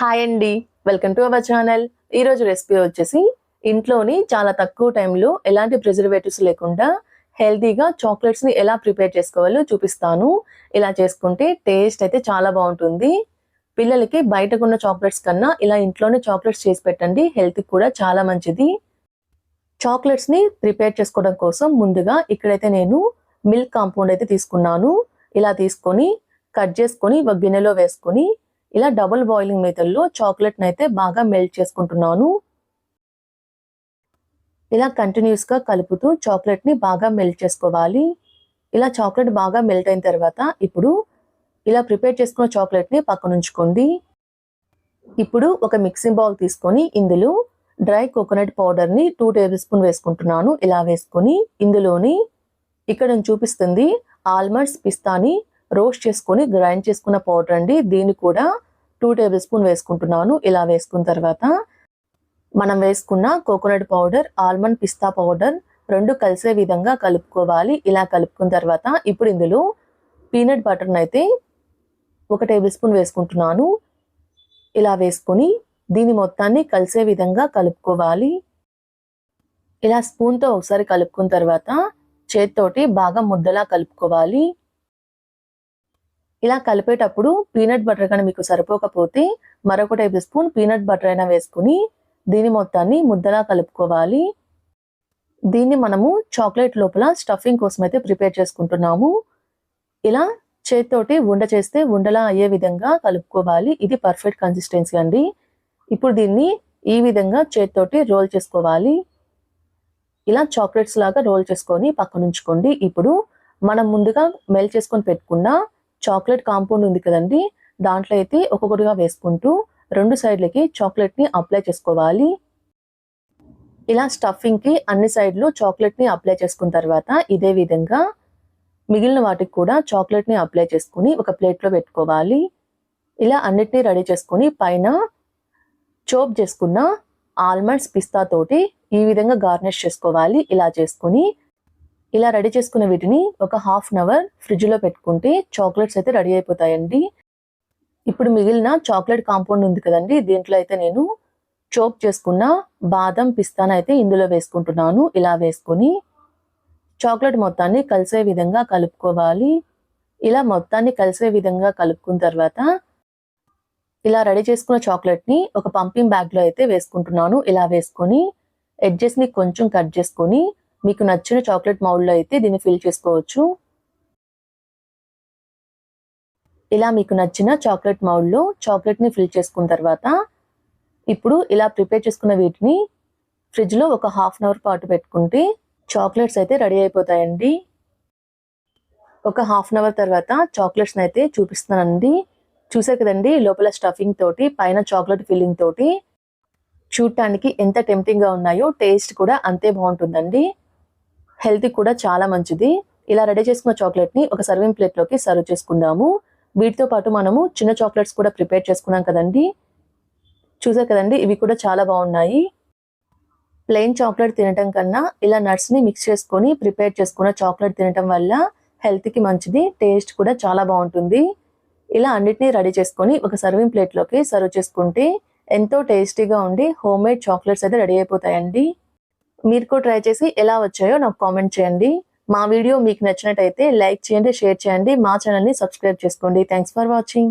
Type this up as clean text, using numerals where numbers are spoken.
Hi అండి, welcome to our channel. ఈరోజు recipe వచ్చేసి ఇంట్లోని చాలా తక్కువ టైంలో ఎలాంటి ప్రిజర్వేటివ్స్ లేకుండా హెల్తీగా చాక్లెట్స్ని ఎలా ప్రిపేర్ చేసుకోవాలో చూపిస్తాను. ఇలా చేసుకుంటే టేస్ట్ అయితే చాలా బాగుంటుంది. పిల్లలకి బయటకున్న చాక్లెట్స్ కన్నా ఇలా ఇంట్లోనే చాక్లెట్స్ చేసి పెట్టండి, హెల్త్కి కూడా చాలా మంచిది. చాక్లెట్స్ని ప్రిపేర్ చేసుకోవడం కోసం ముందుగా ఇక్కడైతే నేను మిల్క్ కాంపౌండ్ అయితే తీసుకున్నాను. ఇలా తీసుకొని కట్ చేసుకొని ఒక గిన్నెలో వేసుకొని ఇలా డబుల్ బాయిలింగ్ మెథడ్లో చాక్లెట్ని అయితే బాగా మెల్ట్ చేసుకుంటున్నాను. ఇలా కంటిన్యూస్గా కలుపుతూ చాక్లెట్ని బాగా మెల్ట్ చేసుకోవాలి. ఇలా చాక్లెట్ బాగా మెల్ట్ అయిన తర్వాత ఇప్పుడు ఇలా ప్రిపేర్ చేసుకున్న చాక్లెట్ని పక్కన ఉంచుకోండి. ఇప్పుడు ఒక మిక్సింగ్ బౌల్ తీసుకొని ఇందులో డ్రై కోకోనట్ పౌడర్ని 2 టేబుల్ స్పూన్ వేసుకుంటున్నాను. ఇలా వేసుకొని ఇందులోని ఇక్కడ నేను చూపిస్తుంది ఆల్మండ్స్ పిస్తాని రోస్ట్ చేసుకొని గ్రైండ్ చేసుకున్న పౌడర్ అండి. దీన్ని కూడా 2 టేబుల్ స్పూన్ వేసుకుంటున్నాను. ఇలా వేసుకున్న తర్వాత మనం వేసుకున్న కోకోనట్ పౌడర్, ఆల్మండ్ పిస్తా పౌడర్ రెండు కలిసే విధంగా కలుపుకోవాలి. ఇలా కలుపుకున్న తర్వాత ఇప్పుడు ఇందులో పీనట్ బటర్ని అయితే 1 టేబుల్ స్పూన్ వేసుకుంటున్నాను. ఇలా వేసుకొని దీని మొత్తాన్ని కలిసే విధంగా కలుపుకోవాలి. ఇలా స్పూన్తో ఒకసారి కలుపుకున్న తర్వాత చేత్తోటి బాగా ముద్దలా కలుపుకోవాలి. ఇలా కలిపేటప్పుడు పీనట్ బటర్ కానీ మీకు సరిపోకపోతే మరొక టేబుల్ స్పూన్ పీనట్ బటర్ అయినా వేసుకుని దీని మొత్తాన్ని ముద్దలా కలుపుకోవాలి. దీన్ని మనము చాక్లెట్ లోపల స్టఫింగ్ కోసం అయితే ప్రిపేర్ చేసుకుంటున్నాము. ఇలా చేత్తోటి ఉండ చేస్తే ఉండలా అయ్యే విధంగా కలుపుకోవాలి. ఇది పర్ఫెక్ట్ కన్సిస్టెన్సీ అండి. ఇప్పుడు దీన్ని ఈ విధంగా చేత్తోటి రోల్ చేసుకోవాలి. ఇలా చాక్లెట్స్ లాగా రోల్ చేసుకొని పక్కన ఉంచుకోండి. ఇప్పుడు మనం ముందుగా మెల్ట్ చేసుకొని పెట్టుకున్న చాక్లెట్ కాంపౌండ్ ఉంది కదండి, దాంట్లో అయితే ఒక్కొక్కటిగా వేసుకుంటూ 2 సైడ్లకి చాక్లెట్ని అప్లై చేసుకోవాలి. ఇలా స్టఫింగ్కి అన్ని సైడ్లు చాక్లెట్ని అప్లై చేసుకున్న తర్వాత ఇదే విధంగా మిగిలిన వాటికి కూడా చాక్లెట్ని అప్లై చేసుకుని ఒక ప్లేట్లో పెట్టుకోవాలి. ఇలా అన్నిటినీ రెడీ చేసుకొని పైన చోప్ చేసుకున్న ఆల్మండ్స్ పిస్తా తోటి ఈ విధంగా గార్నిష్ చేసుకోవాలి. ఇలా చేసుకుని ఇలా రెడీ చేసుకున్న వీటిని ఒక ½ అవర్ ఫ్రిడ్జ్లో పెట్టుకుంటే చాక్లెట్స్ అయితే రెడీ అయిపోతాయండి. ఇప్పుడు మిగిలిన చాక్లెట్ కాంపౌండ్ ఉంది కదండి, దీంట్లో అయితే నేను చోప్ చేసుకున్న బాదం పిస్తాను అయితే ఇందులో వేసుకుంటున్నాను. ఇలా వేసుకొని చాక్లెట్ మొత్తాన్ని కలిసే విధంగా కలుపుకోవాలి. ఇలా మొత్తాన్ని కలిసే విధంగా కలుపుకున్న తర్వాత ఇలా రెడీ చేసుకున్న చాక్లెట్ని ఒక పంపింగ్ బ్యాగ్లో అయితే వేసుకుంటున్నాను. ఇలా వేసుకొని ఎడ్జెస్ని కొంచెం కట్ చేసుకొని మీకు నచ్చిన చాక్లెట్ మౌల్డ్లో అయితే దీన్ని ఫిల్ చేసుకోవచ్చు. ఇలా మీకు నచ్చిన చాక్లెట్ మౌల్డ్లో చాక్లెట్ని ఫిల్ చేసుకున్న తర్వాత ఇప్పుడు ఇలా ప్రిపేర్ చేసుకున్న వీటిని ఫ్రిడ్జ్లో ఒక ½ అవర్ పాటు పెట్టుకుంటే చాక్లెట్స్ అయితే రెడీ అయిపోతాయండి. ఒక ½ అవర్ తర్వాత చాక్లెట్స్ని అయితే చూపిస్తున్నానండి. చూసారు కదండి, లోపల స్టఫింగ్ తోటి పైన చాక్లెట్ ఫిల్లింగ్ తోటి చూడటానికి ఎంత టెంప్టింగ్గా ఉన్నాయో టేస్ట్ కూడా అంతే బాగుంటుందండి. హెల్త్ కూడా చాలా మంచిది. ఇలా రెడీ చేసుకున్న చాక్లెట్ని ఒక సర్వింగ్ ప్లేట్లోకి సర్వ్ చేసుకుందాము. వీటితో పాటు మనము చిన్న చాక్లెట్స్ కూడా ప్రిపేర్ చేసుకున్నాం కదండి. చూసారు కదండి, ఇవి కూడా చాలా బాగున్నాయి. ప్లెయిన్ చాక్లెట్ తినటం కన్నా ఇలా నట్స్ని మిక్స్ చేసుకొని ప్రిపేర్ చేసుకున్న చాక్లెట్ తినటం వల్ల హెల్త్కి మంచిది, టేస్ట్ కూడా చాలా బాగుంటుంది. ఇలా అన్నిటినీ రెడీ చేసుకొని ఒక సర్వింగ్ ప్లేట్లోకి సర్వ్ చేసుకుంటే ఎంతో టేస్టీగా ఉండి హోమ్ మేడ్ చాక్లెట్స్ అయితే రెడీ అయిపోతాయండి. మీరు కూడా ట్రై చేసి ఎలా వచ్చాయో నాకు కామెంట్ చేయండి. మా వీడియో మీకు నచ్చినట్టయితే లైక్ చేయండి, షేర్ చేయండి, మా ఛానల్ని సబ్స్క్రైబ్ చేసుకోండి. Thanks for watching.